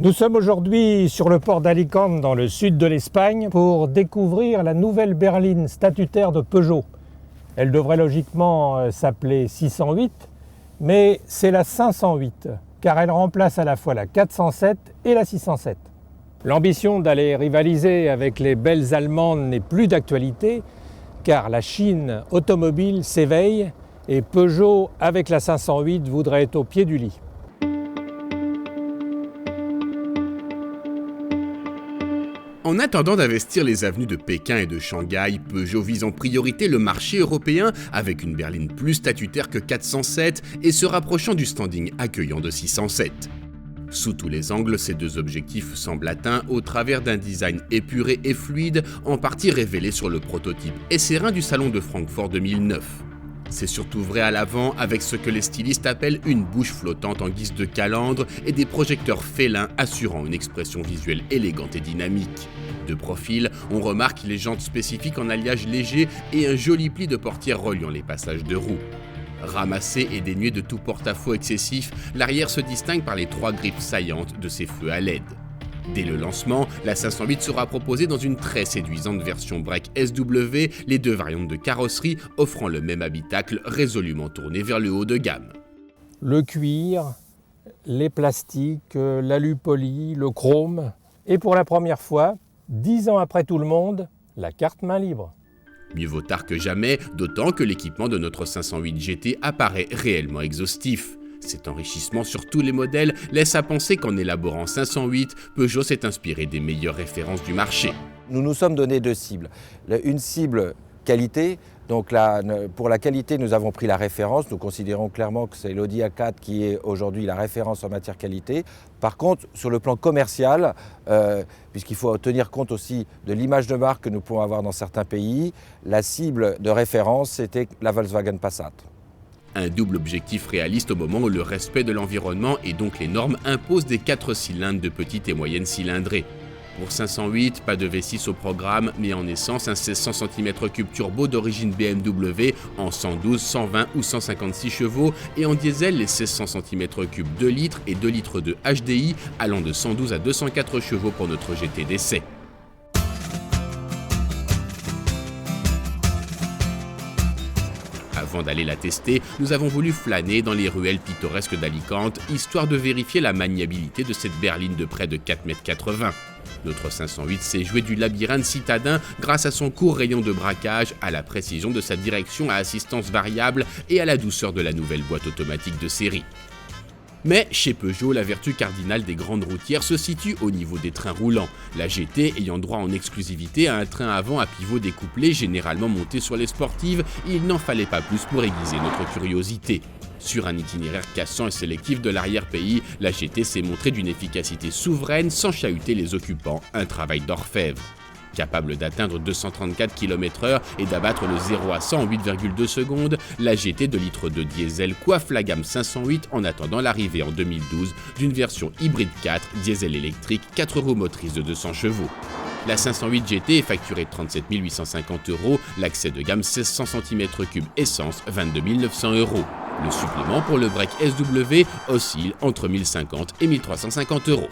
Nous sommes aujourd'hui sur le port d'Alicante dans le sud de l'Espagne pour découvrir la nouvelle berline statutaire de Peugeot. Elle devrait logiquement s'appeler 608, mais c'est la 508 car elle remplace à la fois la 407 et la 607. L'ambition d'aller rivaliser avec les belles allemandes n'est plus d'actualité car la Chine automobile s'éveille et Peugeot avec la 508 voudrait être au pied du lit. En attendant d'investir les avenues de Pékin et de Shanghai, Peugeot vise en priorité le marché européen avec une berline plus statutaire que 407 et se rapprochant du standing accueillant de 607. Sous tous les angles, ces deux objectifs semblent atteints au travers d'un design épuré et fluide, en partie révélé sur le prototype SR1 du salon de Francfort 2009. C'est surtout vrai à l'avant avec ce que les stylistes appellent une bouche flottante en guise de calandre et des projecteurs félins assurant une expression visuelle élégante et dynamique. De profil, on remarque les jantes spécifiques en alliage léger et un joli pli de portière reliant les passages de roues. Ramassé et dénué de tout porte-à-faux excessif, l'arrière se distingue par les trois griffes saillantes de ses feux à LED. Dès le lancement, la 508 sera proposée dans une très séduisante version break SW, les deux variantes de carrosserie offrant le même habitacle résolument tourné vers le haut de gamme. Le cuir, les plastiques, l'alu-poli, le chrome et pour la première fois, 10 ans après tout le monde, la carte main libre. Mieux vaut tard que jamais, d'autant que l'équipement de notre 508 GT apparaît réellement exhaustif. Cet enrichissement sur tous les modèles laisse à penser qu'en élaborant 508, Peugeot s'est inspiré des meilleures références du marché. Nous nous sommes donné deux cibles. Une cible qualité, donc là, pour la qualité nous avons pris la référence, nous considérons clairement que c'est l'Audi A4 qui est aujourd'hui la référence en matière qualité. Par contre, sur le plan commercial, puisqu'il faut tenir compte aussi de l'image de marque que nous pouvons avoir dans certains pays, la cible de référence c'était la Volkswagen Passat. Un double objectif réaliste au moment où le respect de l'environnement et donc les normes imposent des 4 cylindres de petite et moyenne cylindrée. Pour 508, pas de V6 au programme, mais en essence un 1600 cm3 turbo d'origine BMW en 112, 120 ou 156 chevaux et en diesel les 1600 cm3 2 litres et 2 litres de HDI allant de 112 à 204 chevaux pour notre GT d'essai. Avant d'aller la tester, nous avons voulu flâner dans les ruelles pittoresques d'Alicante, histoire de vérifier la maniabilité de cette berline de près de 4,80 m. Notre 508 s'est joué du labyrinthe citadin grâce à son court rayon de braquage, à la précision de sa direction à assistance variable et à la douceur de la nouvelle boîte automatique de série. Mais chez Peugeot, la vertu cardinale des grandes routières se situe au niveau des trains roulants, la GT ayant droit en exclusivité à un train avant à pivot découplé généralement monté sur les sportives, il n'en fallait pas plus pour aiguiser notre curiosité. Sur un itinéraire cassant et sélectif de l'arrière-pays, la GT s'est montrée d'une efficacité souveraine sans chahuter les occupants, un travail d'orfèvre. Capable d'atteindre 234 km/h et d'abattre le 0 à 100 en 8,2 secondes, la GT de litre de diesel coiffe la gamme 508 en attendant l'arrivée en 2012 d'une version hybride 4 diesel électrique 4 roues motrices de 200 chevaux. La 508 GT est facturée 37 850 €, l'accès de gamme 1600 cm3 essence 22 900 €. Le supplément pour le break SW oscille entre 1050 et 1350 €.